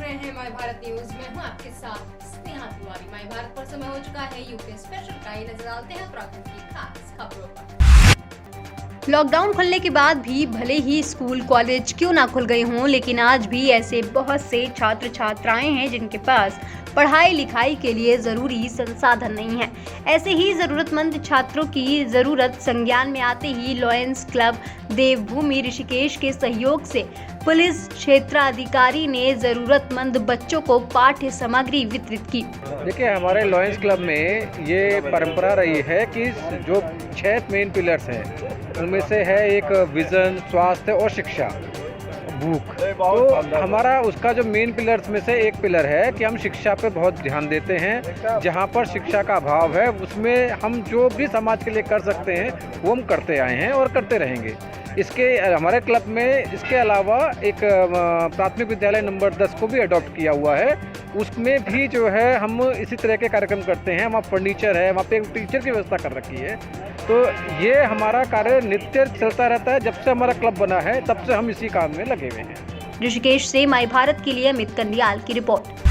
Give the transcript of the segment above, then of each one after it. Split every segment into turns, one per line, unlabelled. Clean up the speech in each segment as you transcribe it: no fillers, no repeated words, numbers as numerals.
देख रहे हैं माय भारत न्यूज में हूं आपके साथ स्नेहा तिवारी। माय भारत पर समय हो चुका है यूपी स्पेशल का। नजर डालते हैं उत्तराखंड की खास खबरों पर। लॉकडाउन खुलने के बाद भी भले ही स्कूल कॉलेज क्यों ना खुल गए हों, लेकिन आज भी ऐसे बहुत से छात्र छात्राएं हैं जिनके पास पढ़ाई लिखाई के लिए जरूरी संसाधन नहीं है। ऐसे ही जरूरतमंद छात्रों की जरूरत संज्ञान में आते ही लॉयंस क्लब देवभूमि ऋषिकेश के सहयोग से पुलिस क्षेत्राधिकारी ने जरूरतमंद बच्चों को पाठ्य सामग्री वितरित की।
देखिए, हमारे लॉयंस क्लब में ये परंपरा रही है कि जो 6 मेन पिलर्स हैं उनमें से है एक विजन, स्वास्थ्य और शिक्षा, भूख। तो हमारा उसका जो मेन पिलर्स में से एक पिलर है कि हम शिक्षा पे बहुत ध्यान देते हैं। जहाँ पर शिक्षा का अभाव है उसमें हम जो भी समाज के लिए कर सकते हैं वो हम करते आए हैं और करते रहेंगे। इसके हमारे क्लब में इसके अलावा एक प्राथमिक विद्यालय नंबर 10 को भी अडॉप्ट किया हुआ है। उसमें भी जो है हम इसी तरह के कार्यक्रम करते हैं। वहाँ फर्नीचर है, वहाँ पे एक टीचर की व्यवस्था कर रखी है। तो ये हमारा कार्य नित्य चलता रहता है। जब से हमारा क्लब बना है तब से हम इसी काम में लगे हुए हैं।
ऋषिकेश से माय भारत के लिए अमित कंडियाल की रिपोर्ट।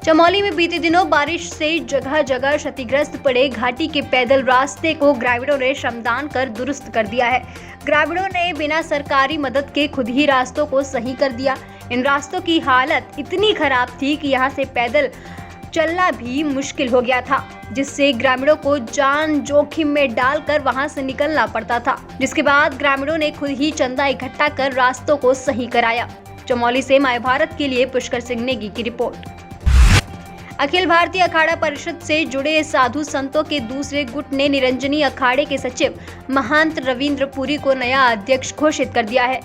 चमोली में बीते दिनों बारिश से जगह जगह क्षतिग्रस्त पड़े घाटी के पैदल रास्ते को ग्रामीणों ने श्रमदान कर दुरुस्त कर दिया है। ग्रामीणों ने बिना सरकारी मदद के खुद ही रास्तों को सही कर दिया। इन रास्तों की हालत इतनी खराब थी कि यहाँ से पैदल चलना भी मुश्किल हो गया था, जिससे ग्रामीणों को जान जोखिम में डालकर वहां से निकलना पड़ता था। जिसके बाद ग्रामीणों ने खुद ही चंदा इकट्ठा कर रास्तों को सही कराया। चमोली से माय भारत के लिए पुष्कर सिंह नेगी की रिपोर्ट। अखिल भारतीय अखाड़ा परिषद से जुड़े साधु संतों के दूसरे गुट ने निरंजनी अखाड़े के सचिव महंत रविंद्र पुरी को नया अध्यक्ष घोषित कर दिया है।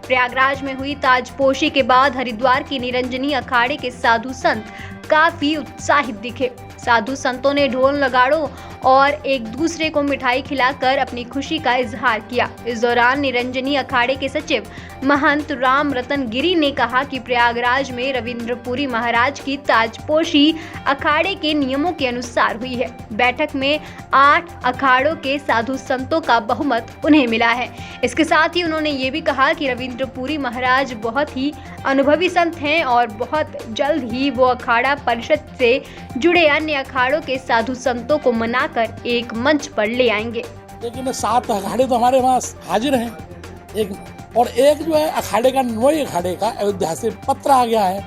प्रयागराज में हुई ताजपोशी के बाद हरिद्वार की निरंजनी अखाड़े के साधु संत काफी उत्साहित दिखे। साधु संतों ने ढोल नगाड़ों और एक दूसरे को मिठाई खिलाकर अपनी खुशी का इजहार किया। इस दौरान निरंजनी अखाड़े के सचिव महंत राम रतन गिरी ने कहा कि प्रयागराज में रविंद्रपुरी महाराज की ताजपोशी अखाड़े के नियमों के अनुसार हुई है। बैठक में 8 अखाड़ों के साधु संतों का बहुमत उन्हें मिला है। इसके साथ ही उन्होंने ये भी कहा कि रविंद्रपुरी महाराज बहुत ही अनुभवी संत हैं और बहुत जल्द ही वो अखाड़ा परिषद से जुड़े अन्य अखाड़ों के साधु संतों को मनाकर एक मंच पर ले आएंगे।
लेकिन 7 अखाड़े तो हमारे वहाँ हाजिर हैं। एक जो है अखाड़े का, नोई अखाड़े का अयोध्या से पत्र आ गया है।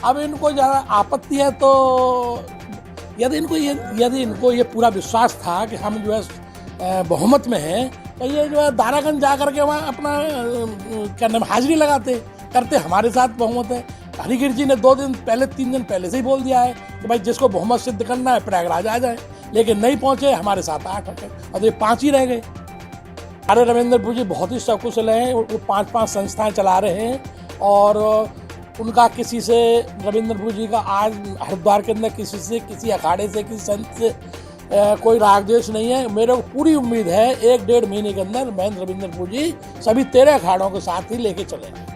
अब इनको ज़्यादा आपत्ति है, तो यदि इनको ये पूरा विश्वास था कि हम जो है बहुमत में हैं, तो ये जो है दारागंज जा करके वहाँ अपना क्या नाम हाजिरी करते हमारे साथ बहुमत है। हरिगिर जी ने 2 दिन पहले 3 दिन पहले से ही बोल दिया है कि भाई जिसको बहुमत सिद्ध करना है प्रयागराज आ जाए, लेकिन नहीं पहुंचे। हमारे साथ 8 और ये 5 ही रह गए। अरे रविंद्रपुरी जी बहुत ही सकुशल हैं। वो 5-5 संस्थाएं चला रहे हैं और उनका किसी से, रविंद्रपुरी जी का आज हरिद्वार के अंदर किसी अखाड़े से, किसी संत से कोई राग द्वेष नहीं है। मेरे को पूरी उम्मीद है 1-1.5 महीने के अंदर महंत रविंद्रपुरी जी सभी 13 अखाड़ों के साथ ही लेके चलेंगे।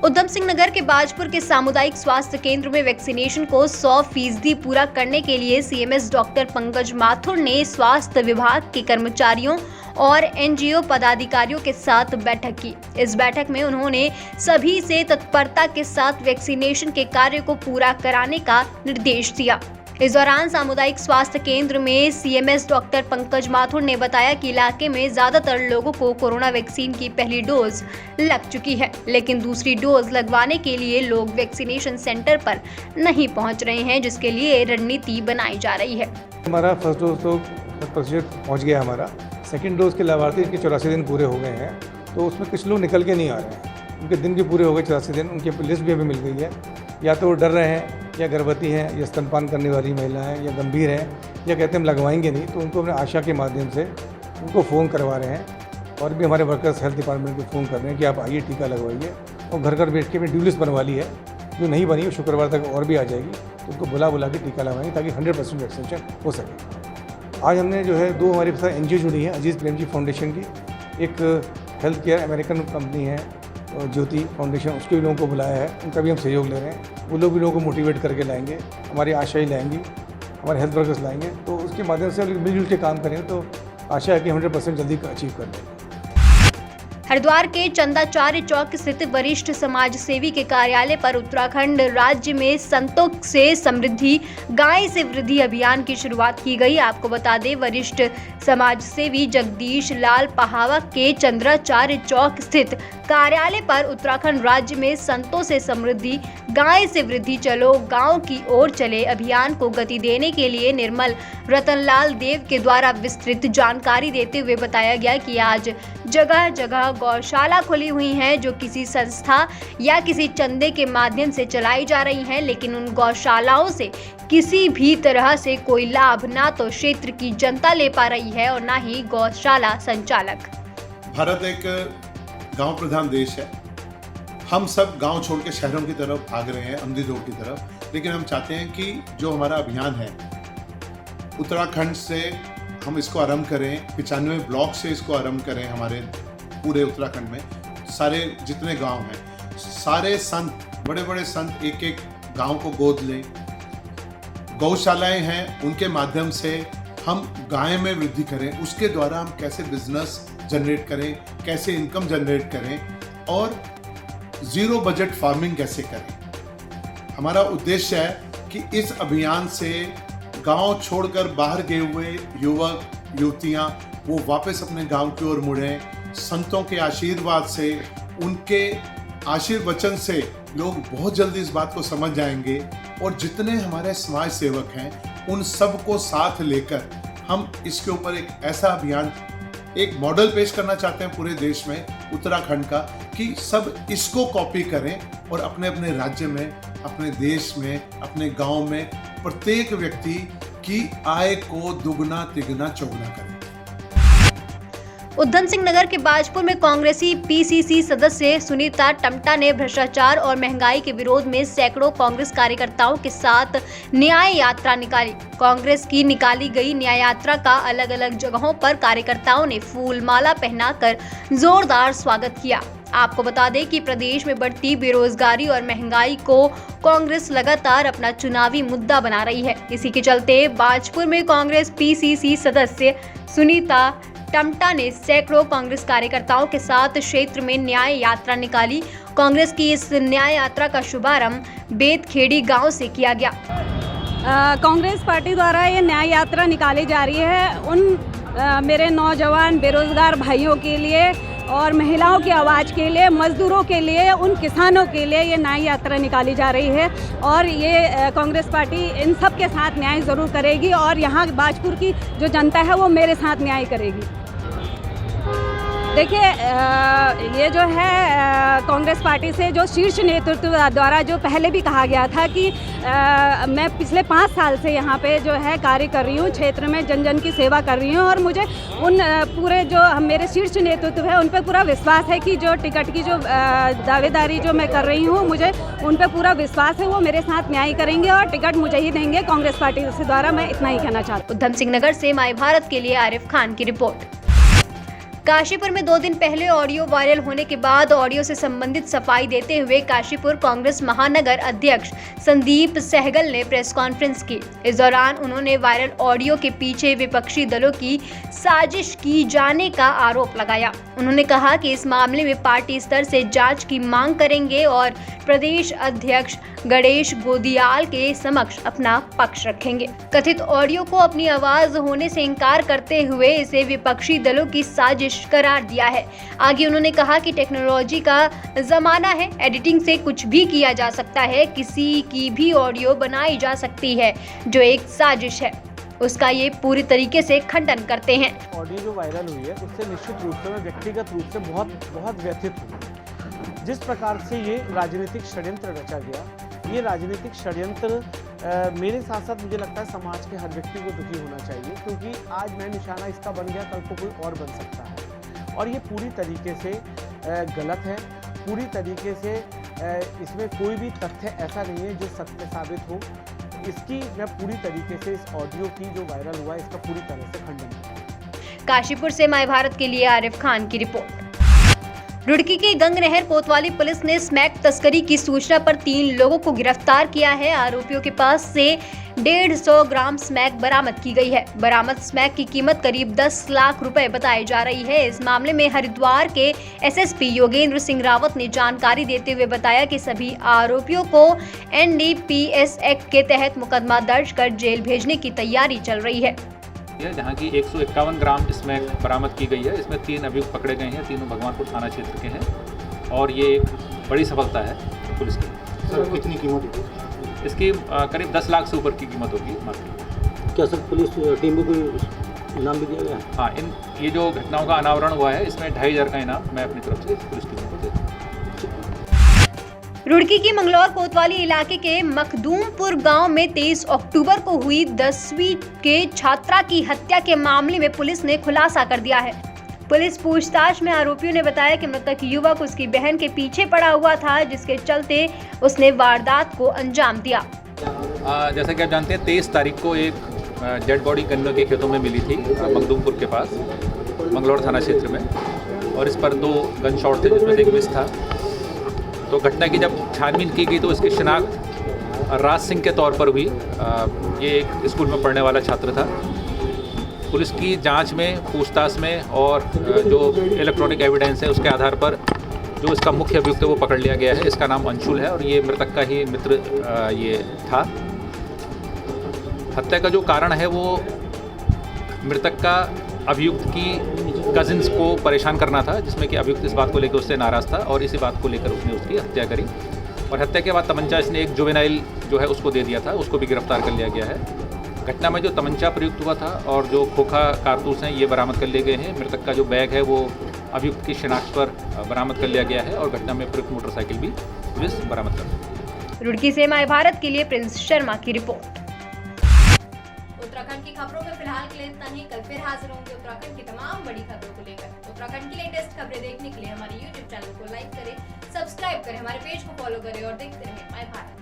उधम सिंह नगर के बाजपुर के सामुदायिक स्वास्थ्य केंद्र में वैक्सीनेशन को 100% पूरा करने के लिए सीएमएस डॉक्टर पंकज माथुर ने स्वास्थ्य विभाग के कर्मचारियों और एनजीओ पदाधिकारियों के साथ बैठक की। इस बैठक में उन्होंने सभी से तत्परता के साथ वैक्सीनेशन के कार्य को पूरा कराने का निर्देश दिया। इस दौरान सामुदायिक स्वास्थ्य केंद्र में सीएमएस डॉक्टर पंकज माथुर ने बताया कि इलाके में ज्यादातर लोगों को कोरोना वैक्सीन की पहली डोज लग चुकी है, लेकिन दूसरी डोज लगवाने के लिए लोग वैक्सीनेशन सेंटर पर नहीं पहुंच रहे हैं, जिसके लिए रणनीति बनाई जा रही है।
हमारा फर्स्ट डोज तो 100% पहुँच गया। हमारा सेकेंड डोज के लाभार्थी के 84 दिन पूरे हो गए हैं, तो उसमें कुछ लोग निकल के नहीं आ रहे हैं। उनके दिन भी पूरे हो गए 84 दिन, उनकी लिस्ट भी अभी मिल गई है। या तो वो डर रहे हैं, या गर्भवती हैं, या स्तनपान करने वाली महिलाएं, या गंभीर हैं, या कहते हैं हम लगवाएंगे नहीं, तो उनको अपने आशा के माध्यम से उनको फ़ोन करवा रहे हैं। और भी हमारे वर्कर्स हेल्थ डिपार्टमेंट को फ़ोन कर रहे हैं कि आप आइए टीका लगवाइए। और घर घर बैठ के भी ड्यू लिस्ट बनवा ली है, जो नहीं बनी वो शुक्रवार तक और भी आ जाएगी, तो उनको बुला के टीका लगवाएंगे ताकि 100% वैक्सीनेशन हो सके। आज हमने जो है 2 हमारे साथ एनजीओ जुड़ी है, अजीज़ प्रेम जी फाउंडेशन की, एक हेल्थ केयर अमेरिकन कंपनी है ज्योति फाउंडेशन, उसके भी लोगों को बुलाया है। उनका भी हम सहयोग ले रहे हैं। वो लोग भी लोगों को मोटिवेट करके लाएंगे, हमारी आशाएं लाएंगी, हमारे हेल्थ वर्कर्स लाएंगे, तो उसके माध्यम से मिलजुल के काम करेंगे, तो आशा है कि 100% जल्दी अचीव कर लेंगे।
हरिद्वार के चंदाचार्य चौक स्थित वरिष्ठ समाज सेवी के कार्यालय पर उत्तराखंड राज्य में संतों से समृद्धि गाय से वृद्धि अभियान की शुरुआत की गई। आपको बता दें, वरिष्ठ समाज सेवी जगदीश लाल पहावा के चंद्राचार्य चौक स्थित कार्यालय पर उत्तराखंड राज्य में संतों से समृद्धि गाय से वृद्धि चलो गांव की ओर चले अभियान को गति देने के लिए निर्मल रतनलाल देव के द्वारा विस्तृत जानकारी देते हुए बताया गया कि आज जगह जगह गौशाला खुली हुई हैं जो किसी संस्था या किसी चंदे के माध्यम से चलाई जा रही हैं, लेकिन उन गौशालाओं से किसी भी तरह से कोई लाभ ना तो क्षेत्र की जनता ले पा रही है और ना ही गौशाला संचालक।
भारत एक गांव प्रधान देश है। हम सब गांव छोड़ के शहरों की तरफ भाग रहे हैं, अंधी दौड़ की तरफ, लेकिन हम चाहते हैं कि जो हमारा अभियान है उत्तराखंड से हम इसको आरंभ करें, 95 ब्लॉक से इसको आरंभ करें। हमारे पूरे उत्तराखंड में सारे जितने गांव हैं, सारे संत, बड़े बड़े संत एक एक गांव को गोद लें। गौशालाएं हैं, उनके माध्यम से हम गाय में वृद्धि करें। उसके द्वारा हम कैसे बिजनेस जनरेट करें, कैसे इनकम जनरेट करें और ज़ीरो बजट फार्मिंग कैसे करें। हमारा उद्देश्य है कि इस अभियान से गांव छोड़कर बाहर गए हुए युवक युवतियां वो वापस अपने गांव की ओर मुड़ें। संतों के आशीर्वाद से, उनके आशीर्वचन से लोग बहुत जल्दी इस बात को समझ जाएंगे और जितने हमारे समाज सेवक हैं उन सब को साथ लेकर हम इसके ऊपर एक ऐसा अभियान, एक मॉडल पेश करना चाहते हैं पूरे देश में, उत्तराखंड का, कि सब इसको कॉपी करें और अपने अपने राज्य में, अपने देश में, अपने गांव में प्रत्येक व्यक्ति की आय को दुगना तिगना चौगुना करें।
उधम सिंह नगर के बाजपुर में कांग्रेसी पीसीसी सदस्य सुनीता टमटा ने भ्रष्टाचार और महंगाई के विरोध में सैकड़ों कांग्रेस कार्यकर्ताओं के साथ न्याय यात्रा निकाली। कांग्रेस की निकाली गई न्याय यात्रा का अलग अलग जगहों पर कार्यकर्ताओं ने फूल माला पहनाकर जोरदार स्वागत किया। आपको बता दें कि प्रदेश में बढ़ती बेरोजगारी और महंगाई को कांग्रेस लगातार अपना चुनावी मुद्दा बना रही है। इसी के चलते बाजपुर में कांग्रेस पीसीसी सदस्य सुनीता टमटा ने सैकड़ों कांग्रेस कार्यकर्ताओं के साथ क्षेत्र में न्याय यात्रा निकाली। कांग्रेस की इस न्याय यात्रा का शुभारंभ बेतखेड़ी गांव से किया गया।
कांग्रेस पार्टी द्वारा ये न्याय यात्रा निकाली जा रही है उन मेरे नौजवान बेरोजगार भाइयों के लिए और महिलाओं की आवाज़ के लिए, मजदूरों के लिए, उन किसानों के लिए ये न्याय यात्रा निकाली जा रही है और ये कांग्रेस पार्टी इन सब के साथ न्याय ज़रूर करेगी और यहाँ बाजपुर की जो जनता है वो मेरे साथ न्याय करेगी। देखिए, ये जो है कांग्रेस पार्टी से जो शीर्ष नेतृत्व द्वारा जो पहले भी कहा गया था कि मैं पिछले 5 साल से यहाँ पे जो है कार्य कर रही हूँ, क्षेत्र में जन जन की सेवा कर रही हूँ और मुझे उन पूरे जो मेरे शीर्ष नेतृत्व है उन पे पूरा विश्वास है कि जो टिकट की जो दावेदारी जो मैं कर रही हूँ, मुझे उन पे पूरा विश्वास है, वो मेरे साथ न्याय करेंगे और टिकट मुझे ही देंगे कांग्रेस पार्टी से द्वारा। मैं इतना ही कहना चाहती हूँ।
उधम सिंह नगर से माय भारत के लिए आरिफ खान की रिपोर्ट। काशीपुर में 2 दिन पहले ऑडियो वायरल होने के बाद ऑडियो से संबंधित सफाई देते हुए काशीपुर कांग्रेस महानगर अध्यक्ष संदीप सहगल ने प्रेस कॉन्फ्रेंस की। इस दौरान उन्होंने वायरल ऑडियो के पीछे विपक्षी दलों की साजिश की जाने का आरोप लगाया। उन्होंने कहा कि इस मामले में पार्टी स्तर से जांच की मांग करेंगे और प्रदेश अध्यक्ष गणेश गोदियाल के समक्ष अपना पक्ष रखेंगे। कथित ऑडियो को अपनी आवाज होने से इनकार करते हुए इसे विपक्षी दलों की साजिश करार दिया है। आगे उन्होंने कहा कि टेक्नोलॉजी का जमाना है, एडिटिंग से कुछ भी किया जा सकता है, किसी की भी ऑडियो बनाई जा सकती है जो एक साजिश है, उसका ये पूरी तरीके से खंडन करते हैं।
ऑडियो जो वायरल हुई है उससे निश्चित रूप से मैं व्यक्तिगत रूप से बहुत व्यथित हूँ। जिस प्रकार से ये राजनीतिक षड्यंत्र रचा गया, ये राजनीतिक षड्यंत्र मेरे साथ साथ मुझे लगता है समाज के हर व्यक्ति को दुखी होना चाहिए, क्योंकि आज मैं निशाना इसका बन गया, कल को कोई और बन सकता है और ये पूरी तरीके से गलत है। पूरी तरीके से इसमें कोई भी तथ्य ऐसा नहीं है जो सत्य साबित हो। इसकी मैं पूरी तरीके से इस ऑडियो की जो वायरल हुआ है इसका पूरी तरह से खंडन करता हूं।
काशीपुर से माय भारत के लिए आरिफ खान की रिपोर्ट। रुड़की के गंगनहर कोतवाली पुलिस ने स्मैक तस्करी की सूचना पर 3 लोगों को गिरफ्तार किया है। आरोपियों के पास से 150 ग्राम स्मैक बरामद की गई है। बरामद स्मैक की कीमत करीब 10 लाख रुपए बताई जा रही है। इस मामले में हरिद्वार के एसएसपी योगेंद्र सिंह रावत ने जानकारी देते हुए बताया कि सभी आरोपियों को NDPS एक्ट के तहत मुकदमा दर्ज कर जेल भेजने की तैयारी चल रही है।
जहाँ की 151 ग्राम इसमें बरामद की गई है। इसमें 3 अभियुक्त पकड़े गए हैं, तीनों भगवानपुर थाना क्षेत्र के हैं और ये एक बड़ी सफलता है पुलिस की।
सर कितनी कीमत होगी?
इसकी करीब 10 लाख से ऊपर की कीमत होगी मात्र।
क्या सर पुलिस टीम को कोई इनाम भी दिया गया है?
हाँ, ये जो घटनाओं का अनावरण हुआ है इसमें 2500 का इनाम मैं अपनी तरफ से पुलिस टीम को देता हूँ।
रुड़की की मंगलौर कोतवाली इलाके के मखदूमपुर गांव में 23 अक्टूबर को हुई 10वीं के छात्रा की हत्या के मामले में पुलिस ने खुलासा कर दिया है। पुलिस पूछताछ में आरोपियों ने बताया कि मृतक युवक उसकी बहन के पीछे पड़ा हुआ था, जिसके चलते उसने वारदात को अंजाम दिया।
जैसा कि आप जानते हैं 23 तारीख को एक डेड बॉडी गन्नों के खेतों में मिली थी मखदूमपुर के पास मंगलौर थाना क्षेत्र में, और इस पर 2 गन शॉट थे जिसमें से एक मिस था। तो घटना की जब छानबीन की गई तो इसकी शिनाख्त राज सिंह के तौर पर हुई। ये एक स्कूल में पढ़ने वाला छात्र था। पुलिस की जांच में, पूछताछ में और जो इलेक्ट्रॉनिक एविडेंस है उसके आधार पर जो इसका मुख्य अभियुक्त है वो पकड़ लिया गया है। इसका नाम अंशुल है और ये मृतक का ही मित्र ये था। हत्या का जो कारण है वो मृतक का अभियुक्त की कजिन्स को परेशान करना था, जिसमें कि अभियुक्त इस बात को लेकर उससे नाराज़ था और इसी बात को लेकर उसने उसकी हत्या करी। और हत्या के बाद तमंचा इसने एक जुवेनाइल जो है उसको दे दिया था, उसको भी गिरफ्तार कर लिया गया है। घटना में जो तमंचा प्रयुक्त हुआ था और जो खोखा कारतूस हैं ये बरामद कर लिए गए हैं। मृतक का जो बैग है वो अभियुक्त की शिनाख्त पर बरामद कर लिया गया है और घटना में प्रयुक्त मोटरसाइकिल भी पुलिस बरामद कर।
रुड़की से माय भारत के लिए प्रिंस शर्मा की रिपोर्ट।
उत्तराखंड की खबरों में फिलहाल के लिए इतना ही। कल फिर हाजिर होंगे उत्तराखंड की तमाम बड़ी खबरों को लेकर। उत्तराखंड की लेटेस्ट खबरें देखने के लिए हमारे YouTube चैनल को लाइक करें, सब्सक्राइब करें, हमारे पेज को फॉलो करें और देखते रहें माय भारत।